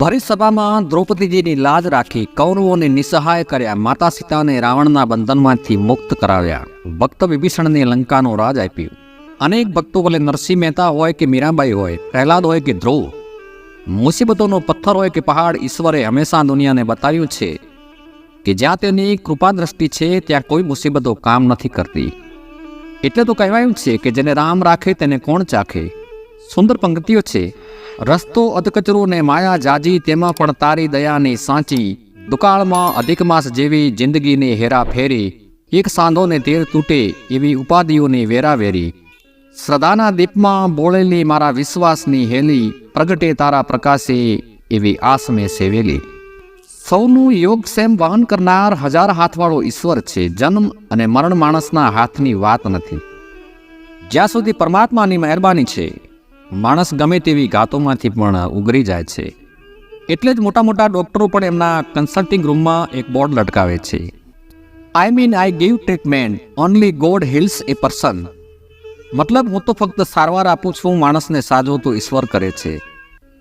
ભરી સભામાં દ્રૌપદીજીની લાજ રાખી કૌરવોને નિસહાય કર્યા, માતા સીતાને રાવણના બંધનમાંથી મુક્ત કરાવ્યા, ભક્ત વિભીષણને લંકાનો રાજ આપ્યું. અનેક ભક્તો ભલે નરસિંહ મહેતા હોય કે મીરાબાઈ હોય, પ્રહલાદ હોય કે ધ્રુવ, મુસીબતોનો પથ્થર હોય કે પહાડ, ઈશ્વરે હંમેશા દુનિયાને બતાવ્યું છે કે જ્યાં તેની કૃપા દ્રષ્ટિ છે ત્યાં કોઈ મુસીબતો કામ નથી કરતી. એટલે તો કહેવાયું છે કે જેને રામ રાખે તેને કોણ ચાખે. સુંદર પંક્તિઓ છે. રસ્તો અધકચરો ને માયા જાજી, તેમાં પણ તારી દયાની સાચી. દુકાળમાં અધિક માસ જેવી જિંદગીને હેરા ફેરી, એક સાંધોને તેર તૂટે એવી ઉપાધિઓની વેરાવેરી. શ્રદ્ધાના દીપમાં બોળેલી મારા વિશ્વાસની હેલી, પ્રગટે તારા પ્રકાશે એવી આસ મેં સેવેલી. સૌનું યોગક્ષેમ વહન કરનાર હજાર હાથવાળો ઈશ્વર છે. જન્મ અને મરણ માણસના હાથની વાત નથી. જ્યાં સુધી પરમાત્માની મહેરબાની છે, માણસ ગમે તેવી ગાતોમાંથી પણ ઉગરી જાય છે. એટલે જ મોટા મોટા ડૉક્ટરો પણ એમના કન્સલ્ટિંગ રૂમમાં એક બોર્ડ લટકાવે છે, આઈ give treatment, only God heals એ પર્સન. મતલબ હું તો ફક્ત સારવાર આપું છું, માણસને સાજો તો ઈશ્વર કરે છે.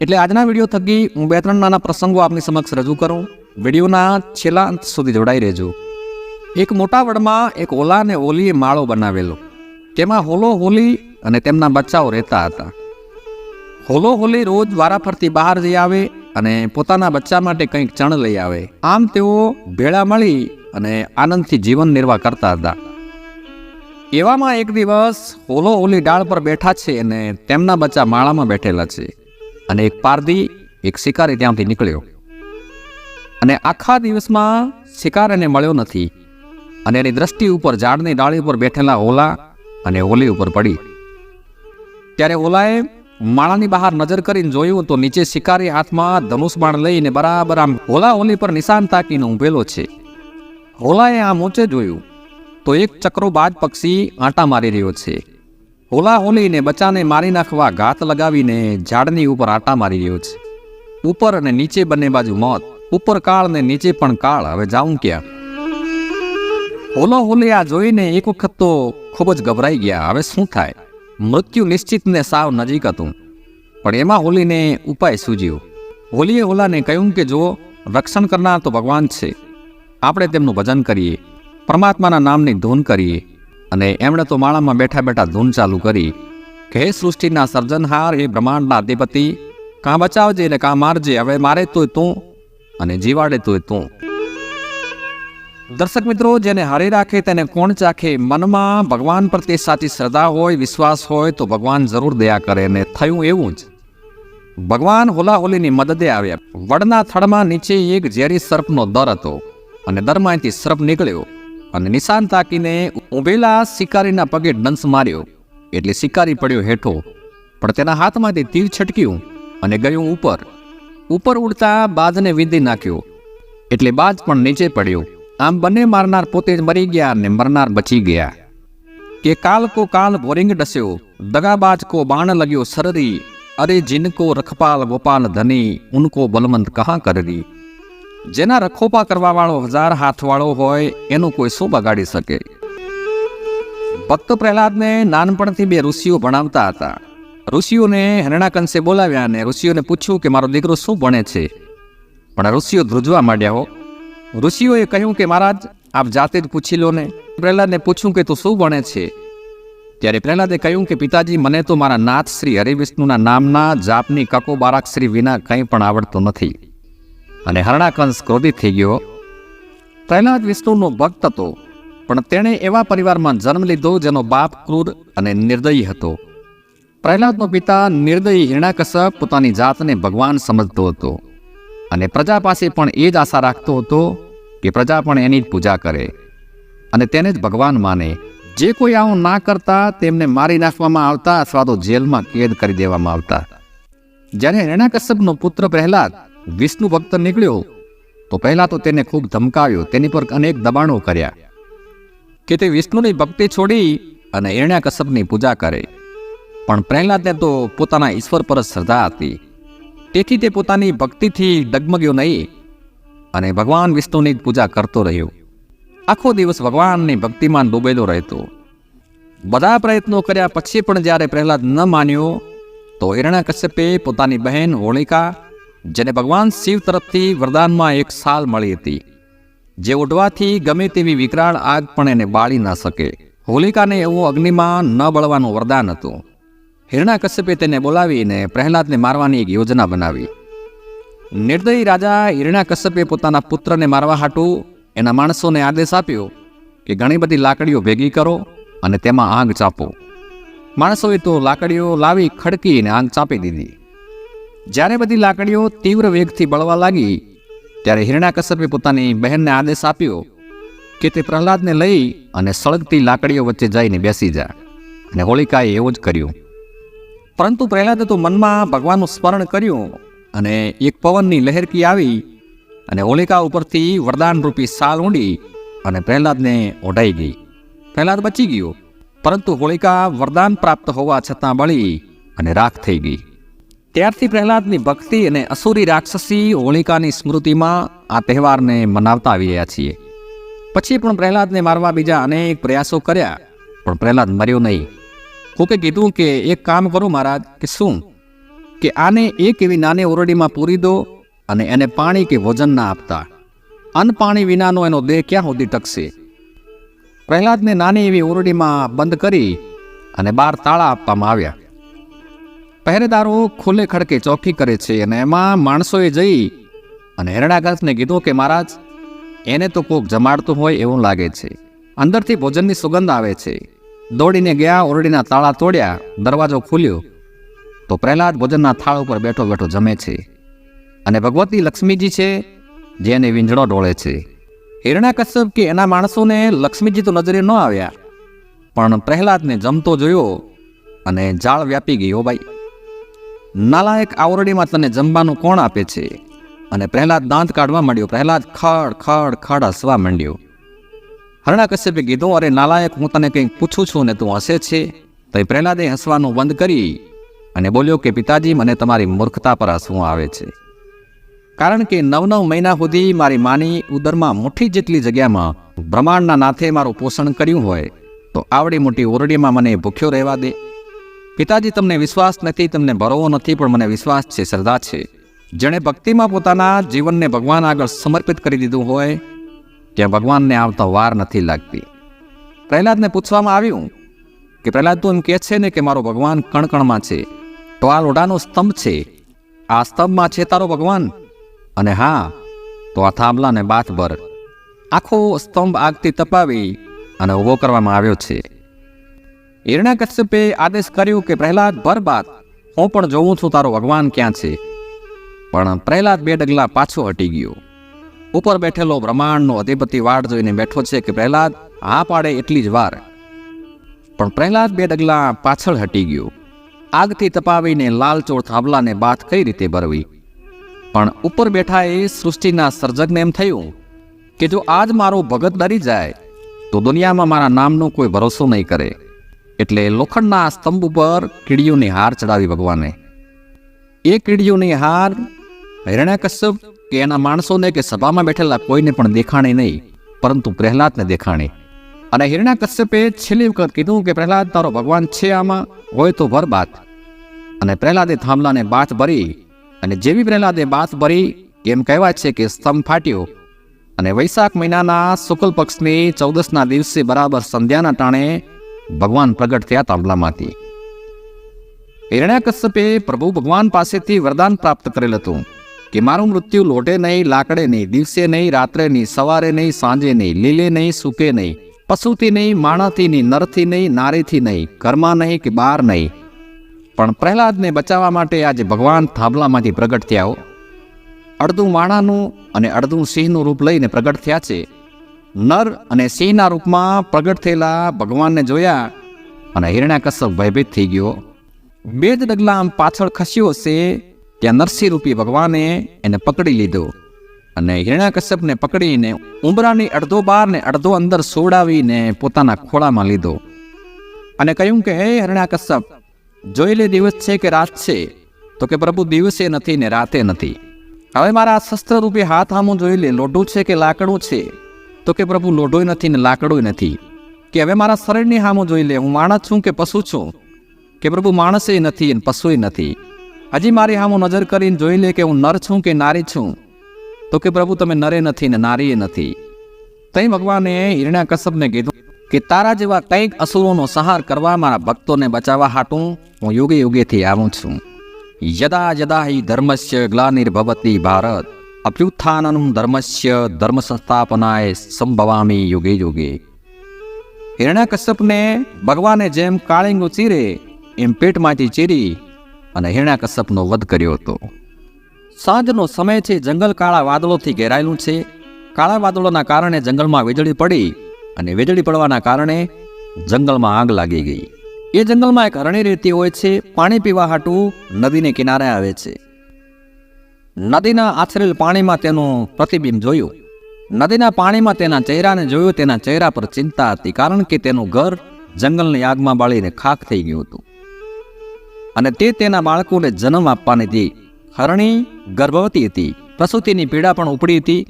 એટલે આજના વિડીયો થકી હું 2-3 નાના પ્રસંગો આપની સમક્ષ રજૂ કરું. વિડીયોના છેલ્લા અંત સુધી જોડાઈ રહેજો. એક મોટા વડમાં એક હોલા અને હોલીએ માળો બનાવેલો. તેમાં હોલો, હોલી અને તેમના બચ્ચાઓ રહેતા હતા. હોલો, હોલી રોજ વારાફરતી બહાર જઈ આવે અને પોતાના બચ્ચા માટે કંઈક ચણ લઈ આવે. આમ તેઓ ભેળા મળી અને આનંદથી જીવન નિર્વાહ કરતા હતા. એવામાં એક દિવસ હોલો, હોલી ડાળ પર બેઠા છે અને તેમના બચ્ચા માળામાં બેઠેલા છે. અને એક પારધી, એક શિકારી ત્યાંથી નીકળ્યો અને આખા દિવસમાં શિકાર એને મળ્યો નથી. અને એની દ્રષ્ટિ ઉપર ઝાડની ડાળી ઉપર બેઠેલા હોલા અને હોલી ઉપર પડી. ત્યારે હોલાએ માળાની બહાર નજર કરીને જોયું તો નીચે શિકારી હાથમાં ધનુષ બાણ લઈને બરાબર આમ હોલા હોલી પર નિશાન તાકીને ઊભેલો છે. હોલાએ આમ ઊંચે જોયું તો એક ચક્રોબાજ પક્ષી આંટા મારી રહ્યો છે. હોલા હોલીને બચ્ચાને મારી નાખવા ઘાત લગાવીને ઝાડની ઉપર આંટા મારી રહ્યો છે. ઉપર અને નીચે બંને બાજુ મોત, ઉપર કાળ ને નીચે પણ કાળ. હવે જાઉં ક્યાં? હોલો હોલી આ જોઈને એક વખત તો ખૂબ જ ગભરાઈ ગયા. હવે શું થાય? મૃત્યુ નિશ્ચિત ને સાવ નજીક હતું. પણ એમાં હોલીને ઉપાય સૂજ્યો. હોલીએ હોલાને કહ્યું કે જો રક્ષણ કરનાર તો ભગવાન છે, આપણે તેમનું ભજન કરીએ, પરમાત્માના નામની ધૂન કરીએ. અને એમણે તો માળામાં બેઠા બેઠા ધૂન ચાલુ કરી કે હે સૃષ્ટિના સર્જનહાર, હે બ્રહ્માંડના અધિપતિ, કાં બચાવજે ને કાં મારજે, હવે મારે તોય તું અને જીવાડે તોય તું. દર્શક મિત્રો, જેને હારી રાખે તેને કોણ ચાખે. મનમાં ભગવાન પ્રત્યે સાચી શ્રદ્ધા હોય, વિશ્વાસ હોય તો ભગવાન જરૂર દયા કરે. ને થયું એવું જ. ભગવાન હોલા હોલીની મદદે આવ્યા. વડના થડમાં નીચે એક ઝેરી સર્પનો દર હતો અને દરમાંથી સર્પ નીકળ્યો અને નિશાન તાકીને ઊભેલા શિકારીના પગે ડંસ માર્યો. એટલે શિકારી પડ્યો હેઠો, પણ તેના હાથમાંથી તીર છટક્યું અને ગયું ઉપર. ઉપર ઉડતા બાજને વીંધી નાખ્યો એટલે બાજ પણ નીચે પડ્યો. આમ બંને મારનાર પોતે જ મરી ગયા અને મરનાર બચી ગયા. કે કાલ કો કાલ ભોરિંગ ડસ્યો, દગાબાજ કો બાણ લગ્યો સરરી, અરે જિनको રખપાલ ગોપાલ ધની, ઉनको બલવંત કહા કરરી. જેના રખોપા કરવા વાળો 1000 હાથવાળો હોય એનું કોઈ શું બગાડી શકે. ભક્ત પ્રહલાદને નાનપણથી 2 ઋષિઓ ભણાવતા હતા. ઋષિઓને હિરણ્યકંશે બોલાવ્યા અને ઋષિઓને પૂછ્યું કે મારો દીકરો શું ભણે છે. પણ ઋષિઓ ધ્રુજવા માંડ્યા હો. ઋષિઓએ કહ્યું કે મહારાજ આપ જાતે જ પૂછી લો ને. પ્રહલાદને પૂછ્યું કે તું શું ભણે છે. ત્યારે પ્રહલાદે કહ્યું કે પિતાજી, મને તો મારા નાથ શ્રી હરિવિષ્ણુના નામના જાપની કકો બારાક્ષરી વિના કંઈ પણ આવડતું નથી. અને હિરણ્યકંશ ક્રોધિત થઈ ગયો. પ્રહલાદ વિષ્ણુનો ભક્ત હતો, પણ તેણે એવા પરિવારમાં જન્મ લીધો જેનો બાપ ક્રૂર અને નિર્દયી હતો. પ્રહલાદનો પિતા નિર્દયી હિરણ્યકશ્યપ પોતાની જાતને ભગવાન સમજતો હતો અને પ્રજા પાસે પણ એ જ આશા રાખતો હતો કે પ્રજા પણ એની જ પૂજા કરે અને તેને જ ભગવાન માને. જે કોઈ આવું ના કરતા તેમને મારી નાખવામાં આવતા અથવા તો જેલમાં કેદ કરી દેવામાં આવતા. જ્યારે હિરણ્યકશ્યપનો પુત્ર પ્રહલાદ વિષ્ણુ ભક્ત નીકળ્યો તો પહેલા તો તેને ખૂબ ધમકાવ્યો, તેની પર અનેક દબાણો કર્યા કે તે વિષ્ણુની ભક્તિ છોડી અને હિરણ્યકશ્યપની પૂજા કરે. પણ પ્રહલાદને તો પોતાના ઈશ્વર પર શ્રદ્ધા હતી, તેથી તે પોતાની ભક્તિથી ડગમગ્યો નહીં અને ભગવાન વિષ્ણુની પૂજા કરતો રહ્યો. આખો દિવસ ભગવાનની ભક્તિમાં ડૂબેલો રહેતો. બધા પ્રયત્નો કર્યા પછી પણ જ્યારે પ્રહલાદ ન માન્યો તો હિરણ્યકશ્યપે પોતાની બહેન હોલિકા જેને ભગવાન શિવ તરફથી વરદાનમાં એક સાલ મળી હતી, જે ઉડવાથી ગમે તેવી વિકરાળ આગ પણ એને બાળી ન શકે. હોલિકાને એવું અગ્નિમાં ન બળવાનું વરદાન હતું. હિરણ્યકશ્યપે તેને બોલાવીને પ્રહલાદને મારવાની એક યોજના બનાવી. નિર્દયી રાજા હિરણ્યકશ્યપે પોતાના પુત્રને મારવા હાટુ એના માણસોને આદેશ આપ્યો કે ઘણી બધી લાકડીઓ ભેગી કરો અને તેમાં આગ ચાપો. માણસોએ તો લાકડીઓ લાવી ખડકીને આગ ચાપી દીધી. જ્યારે બધી લાકડીઓ તીવ્ર વેગથી બળવા લાગી ત્યારે હિરણ્યકશ્યપે પોતાની બહેનને આદેશ આપ્યો કે તે પ્રહલાદને લઈ અને સળગતી લાકડીઓ વચ્ચે જઈને બેસી જા. અને હોલિકાએ એવું જ કર્યું. પરંતુ પ્રહલાદે તો મનમાં ભગવાનનું સ્મરણ કર્યું અને એક પવનની લહેરકી આવી અને હોલિકા ઉપરથી વરદાનરૂપી સાલ ઊંડી અને પ્રહલાદને ઓઢાઈ ગઈ. પ્રહલાદ બચી ગયો, પરંતુ હોલિકા વરદાન પ્રાપ્ત હોવા છતાં બળી અને રાખ થઈ ગઈ. ત્યારથી પ્રહલાદની ભક્તિ અને અસુરી રાક્ષસી હોલિકાની સ્મૃતિમાં આ તહેવારને મનાવતા આવી રહ્યા છીએ. પછી પણ પ્રહલાદને મારવા બીજા અનેક પ્રયાસો કર્યા, પણ પ્રહલાદ મર્યો નહીં. કોકે કીધું કે એક કામ કરો મહારાજ, કે શું? કે આને એક એવી નાની ઓરડીમાં પૂરી દો અને એને પાણી કે ભોજન ના આપતા. અન્ન પાણી વિનાનો એનો દેહ ક્યાં સુધી ટકશે? પ્રહલાદને નાની એવી ઓરડીમાં બંધ કરી અને 12 તાળા આપવામાં આવ્યા. પહેરેદારો ખુલ્લે ખડકે ચોકી કરે છે અને એમાં માણસોએ જઈ અને હિરણ્યાકશને કીધું કે મહારાજ, એને તો કોક જમાડતું હોય એવું લાગે છે, અંદરથી ભોજનની સુગંધ આવે છે. દોડીને ગયા, ઓરડીના તાળા તોડ્યા, દરવાજો ખુલ્યો તો પ્રહલાદ ભોજનના થાળ ઉપર બેઠો બેઠો જમે છે અને ભગવતી લક્ષ્મીજી છે જે એને વીંઝળો ઢોળે છે. હિરણ્યકશ્યપ કે એના માણસોને લક્ષ્મીજી તો નજરે ન આવ્યા, પણ પ્રહલાદને જમતો જોયો અને જાળ વ્યાપી ગઈ. ઓ ભાઈ નાલાયક, આ ઓરડીમાં તને જમવાનું કોણ આપે છે? અને પ્રહલાદ દાંત કાઢવા માંડ્યો. પ્રહલાદ ખડ ખડ ખડ હસવા માંડ્યો. હિરણ્યકશ્યપે કીધું, અરે નાલાયક, હું તને કંઈક પૂછું છું ને તું હસે છે? તો પ્રહલાદે હસવાનું બંધ કરી અને બોલ્યો કે પિતાજી, મને તમારી મૂર્ખતા પર હસવું આવે છે. કારણ કે 9 મહિના સુધી મારી માની ઉદરમાં મુઠ્ઠી જેટલી જગ્યામાં બ્રહ્માંડના નાથે મારું પોષણ કર્યું હોય તો આવડી મોટી ઓરડીમાં મને ભૂખ્યો રહેવા દે? પિતાજી, તમને વિશ્વાસ નથી, તમને ભરોવો નથી, પણ મને વિશ્વાસ છે, શ્રદ્ધા છે. જેણે ભક્તિમાં પોતાના જીવનને ભગવાન આગળ સમર્પિત કરી દીધું હોય ત્યાં ભગવાનને આવતા વાર નથી લાગતી. પ્રહલાદને પૂછવામાં આવ્યું કે પ્રહલાદ, તું એમ કહે છે ને કે મારો ભગવાન કણકણમાં છે, તો આ લોઢાનો સ્તંભ છે, આ સ્તંભમાં છે તારો ભગવાન? અને હા, તો આ થાંભલાને બાથ ભર. આખો સ્તંભ આગથી તપાવી અને ઊભો કરવામાં આવ્યો છે. હિરણ્યકશ્યપે આદેશ કર્યો કે પ્રહલાદ, ભર બાત, હું પણ જોઉં છું તારો ભગવાન ક્યાં છે. પણ પ્રહલાદ 2 ડગલા પાછો હટી ગયો. ઉપર બેઠેલો બ્રહ્માંડનો અધિપતિ વાટ જોઈને બેઠો છે કે પ્રહલાદ હા પાડે એટલી જ વાર. પણ પ્રહલાદ 2 ડગલા પાછળ હટી ગયો. આગથી તપાવીને લાલચોળ થાંભલાને બાથ કઈ રીતે ભરવી? પણ ઉપર બેઠા એ સૃષ્ટિના સર્જકને એમ થયું કે જો આજ મારો ભગત ડરી જાય તો દુનિયામાં મારા નામનો કોઈ ભરોસો નહીં કરે. એટલે લોખંડના સ્તંભ ઉપર કીડીઓની હાર ચડાવી ભગવાને. એ કીડીઓની હાર હિરણ્યકશ્યપ કે એના માણસોને કે સભામાં બેઠેલા કોઈને પણ દેખાણે નહીં, પરંતુ પ્રહલાદને દેખાણે. અને હિરણ્યકશ્યપે છેલ્લી વખત કીધું કે પ્રહલાદ, તારો ભગવાન છે આમાં? હોય તો ભર બાત. અને પ્રહલાદે થાંભલાને બાથ ભરી અને જેવી પ્રહલાદે બાથ ભરી એમ કહેવાય છે કે સ્તંભ ફાટ્યો અને વૈશાખ મહિનાના શુક્લ પક્ષની 14ના દિવસે બરાબર સંધ્યાના ટાણે ભગવાન પ્રગટ થયા થાંભલામાંથી. હિરણ્યકશ્યપે પ્રભુ ભગવાન પાસેથી વરદાન પ્રાપ્ત કરેલ હતું કે મારું મૃત્યુ લોટે નહીં, લાકડે નહીં, દિવસે નહીં, રાત્રે નહીં, સવારે નહીં, સાંજે નહીં, લીલે નહીં, સૂકે નહીં, પશુથી નહીં, માણસથી નહીં, નરથી નહીં, નારીથી નહીં, ઘરમાં નહીં કે બહાર નહીં. પણ પ્રહલાદને બચાવવા માટે આજે ભગવાન થાંભલામાંથી પ્રગટ થયા. અડધું માણાનું અને અડધું સિંહનું રૂપ લઈને પ્રગટ થયા છે. નર અને સિંહના રૂપમાં પ્રગટ થયેલા ભગવાનને જોયા અને હિરણ્યકશ્યપ ભયભીત થઈ ગયો. 2 ડગલા પાછળ ખસ્યો હશે ત્યાં નરસિંહ રૂપી ભગવાને એને પકડી લીધો અને હિરણ્યકશ્યપને પકડીને ઉંબરાની અડધો બહાર ને અડધો અંદર સોડાવીને પોતાના ખોળામાં લીધો અને કહ્યું કે હે હિરણ્યકશ્યપ, જોઈ લે દિવસ છે કે રાત છે? તો કે પ્રભુ, દિવસે નથી ને રાતે નથી. હવે મારા શસ્ત્ર રૂપી હાથ આમું જોઈ લે, લોઢું છે કે લાકડું છે? તો કે પ્રભુ, લોઢોય નથી ને લાકડું નથી. કે હવે મારા શરીરની સામું જોઈ લે, હું માણસ છું કે પશુ છું? કે પ્રભુ, માણસે નથી અને પશુય નથી. હજી મારી સામું નજર કરીને જોઈ લે કે હું નર છું કે નારી છું. તો કે પ્રભુ તમે નરે નથી ને નારીએ નથી. તઈ ભગવાને હિરણ્યકશ્યપને કીધું કે તારા જેવા કંઈક અસુરોનો સંહાર કરવા, મારા ભક્તોને બચાવવા હાટું હું યુગે યુગેથી આવું છું. યદા યદા હિ ધર્મસ્ય ગ્લાનિર્ભવતિ ભારત અભ્યુત્થાનમ ધર્મસ્ય ધર્મ સંસ્થાપનાય સંભવામી યુગે યુગે. હિરણ્યકશ્યપને ભગવાને જેમ કાળીંગો ચીરે એમ પેટમાંથી ચીરી અને હિરણ્યકશ્યપનો વધ કર્યો હતો. સાંજનો સમય છે. જંગલ કાળા વાદળોથી ઘેરાયેલું છે. કાળા વાદળોના કારણે જંગલમાં વીજળી પડી અને વીજળી પડવાના કારણે જંગલમાં આગ લાગી ગઈ. એ જંગલમાં એક હરણી રહેતી હોય છે. પાણી પીવા હાટું નદીને કિનારે આવે છે. નદીના આછરેલ પાણીમાં તેનું પ્રતિબિંબ જોયું. નદીના પાણીમાં તેના ચહેરાને જોયું. તેના ચહેરા પર ચિંતા હતી, કારણ કે તેનું ઘર જંગલની આગમાં બાળીને ખાખ થઈ ગયું હતું અને તે તેના બાળકોને જન્મ આપવાની હતી. હરણી ગર્ભવતી હતી. પ્રસૂતિની પીડા પણ ઉપડી હતી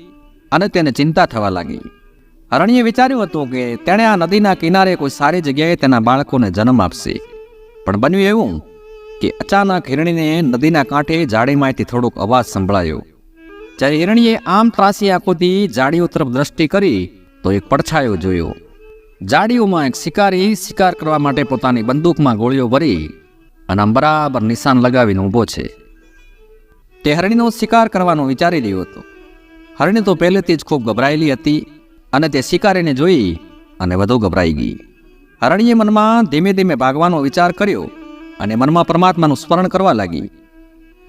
અને તેને ચિંતા થવા લાગી. હરણીએ વિચાર્યું હતું કે તેણે આ નદીના કિનારે કોઈ સારી જગ્યાએ તેના બાળકોને જન્મ આપશે. પણ બન્યું એવું કે અચાનક હિરણીને નદીના કાંઠે જાળીમાંથી થોડોક અવાજ સંભળાયો. જ્યારે હિરણીએ આમ ત્રાસી આંખોથી જાળીઓ તરફ દ્રષ્ટિ કરી તો એક પડછાયો જોયો. જાળીઓમાં એક શિકારી શિકાર કરવા માટે પોતાની બંદૂકમાં ગોળીઓ ભરી અને આમ બરાબર નિશાન લગાવીને ઊભો છે. તે હરણીનો શિકાર કરવાનો વિચારી રહ્યો હતો. હરણી તો પહેલેથી જ ખૂબ ગભરાયેલી હતી અને તે શિકારીને જોઈ અને વધુ ગભરાઈ ગઈ. હરણીએ મનમાં ધીમે ધીમે ભાગવાનો વિચાર કર્યો અને મનમાં પરમાત્માનું સ્મરણ કરવા લાગી.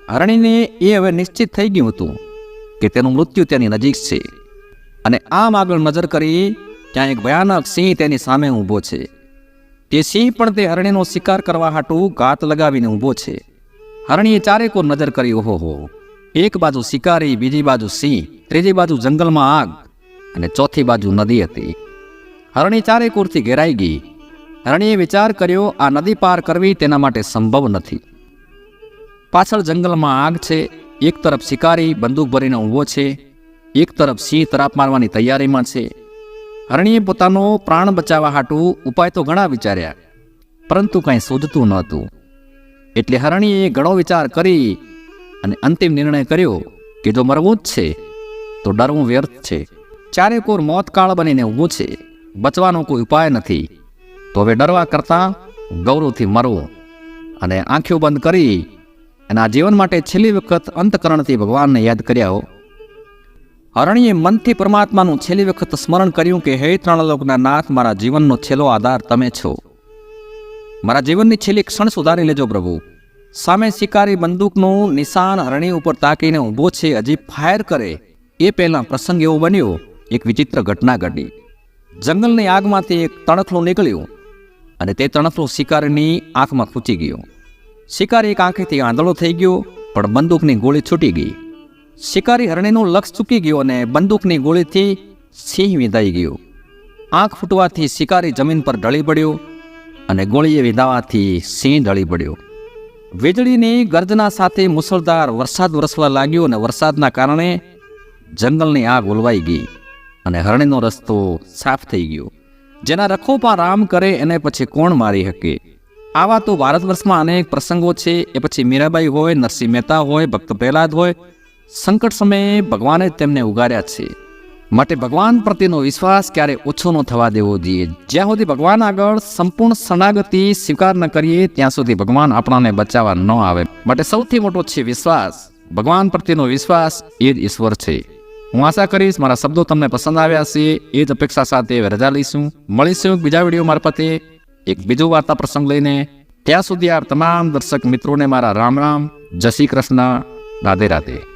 હરણીને એ હવે નિશ્ચિત થઈ ગયું હતું કે તેનું મૃત્યુ તેની નજીક છે અને આમ આગળ નજર કરી ત્યાં એક ભયાનક સિંહ તેની સામે ઊભો છે. તે સિંહ પણ તે હરણીનો શિકાર કરવા હાટું ઘાત લગાવીને ઊભો છે. હરણીએ ચારેકોર નજર કરી. ઓહો, એક બાજુ શિકારી, બીજી બાજુ સિંહ, ત્રીજી બાજુ જંગલમાં આગ અને ચોથી બાજુ નદી હતી. હરણી ચારેકોરથી ઘેરાઈ ગઈ. હરણીએ વિચાર કર્યો આ નદી પાર કરવી તેના માટે સંભવ નથી. પાછળ જંગલમાં આગ છે. એક તરફ શિકારી બંદૂક ભરીને ઊભો છે, એક તરફ સિંહ તરાપ મારવાની તૈયારીમાં છે. હરણીએ પોતાનો પ્રાણ બચાવવા હાટું ઉપાય તો ઘણા વિચાર્યા, પરંતુ કાંઈ સૂઝતું નહોતું. એટલે હરણીએ ઘણો વિચાર કરી અને અંતિમ નિર્ણય કર્યો કે જો મરવું જ છે તો ડરવું વ્યર્થ છે. ચારેકોર મોતકાળ બનીને ઊભું છે. બચવાનો કોઈ ઉપાય નથી. તો હવે ડરવા કરતાં ગૌરવથી મરવું. અને આંખો બંધ કરી અને આ જીવન માટે છેલ્લી વખત અંતકરણથી ભગવાનને યાદ કર્યા. હરણીએ મનથી પરમાત્માનું છેલ્લી વખત સ્મરણ કર્યું કે હે ત્રણલોકના નાથ, મારા જીવનનો છેલ્લો આધાર તમે છો. મારા જીવનની છેલ્લી ક્ષણ સુધારી લેજો પ્રભુ. સામે શિકારી બંદૂકનું નિશાન હરણી ઉપર તાકીને ઊભો છે. હજી ફાયર કરે એ પહેલાં પ્રસંગ એવો બન્યો, એક વિચિત્ર ઘટના ઘટી. જંગલની આગમાંથી એક તણખલું નીકળ્યું અને તે તણખલું શિકારીની આંખમાં ખૂંચી ગયું. શિકારી એક આંખેથી આંધળો થઈ ગયો, પણ બંદૂકની ગોળી છૂટી ગઈ. શિકારી હરણીનું લક્ષ ચૂકી ગયો અને બંદૂકની ગોળીથી સિંહ વિંધાઈ ગયો. આંખ ફૂટવાથી શિકારી જમીન પર ઢળી પડ્યો અને ગોળીએ વિંધાવાથી સિંહ ઢળી પડ્યો. વીજળીની ગર્જના સાથે મુસળધાર વરસાદ વરસવા લાગ્યો અને વરસાદના કારણે જંગલની આગ ઓલવાઈ ગઈ અને હરણીનો રસ્તો સાફ થઈ ગયો. જેના રખોપા રામ કરે એને પછી કોણ મારી શકે? આવા તો ભારત વર્ષમાં અનેક પ્રસંગો છે. એ પછી મીરાબાઈ હોય, નરસિંહ મહેતા હોય, ભક્ત પ્રહલાદ હોય, સંકટ સમયે ભગવાને તેમને ઉગાર્યા છે. માટે ભગવાન પ્રત્યેનો વિશ્વાસ ક્યારે ઓછો ન થવા દેવો જોઈએ. જ્યાં સુધી ભગવાન આગળ સંપૂર્ણ શરણાગતિ સ્વીકાર ન કરીએ ત્યાં સુધી ભગવાન આપણાને બચાવવા ન આવે. માટે સૌથી મોટો છે વિશ્વાસ. ભગવાન પ્રત્યેનો વિશ્વાસ એ જ ઈશ્વર છે. હું આશા કરીશ મારા શબ્દો તમને પસંદ આવ્યા છે. એ જ અપેક્ષા સાથે રજા લઈશું. મળીશું બીજા વિડીયો મારફતે એક બીજો વાર્તા પ્રસંગ લઈને. ત્યાં સુધી આપ તમામ દર્શક મિત્રોને મારા રામ રામ, જય શ્રી કૃષ્ણ, રાધે રાધે.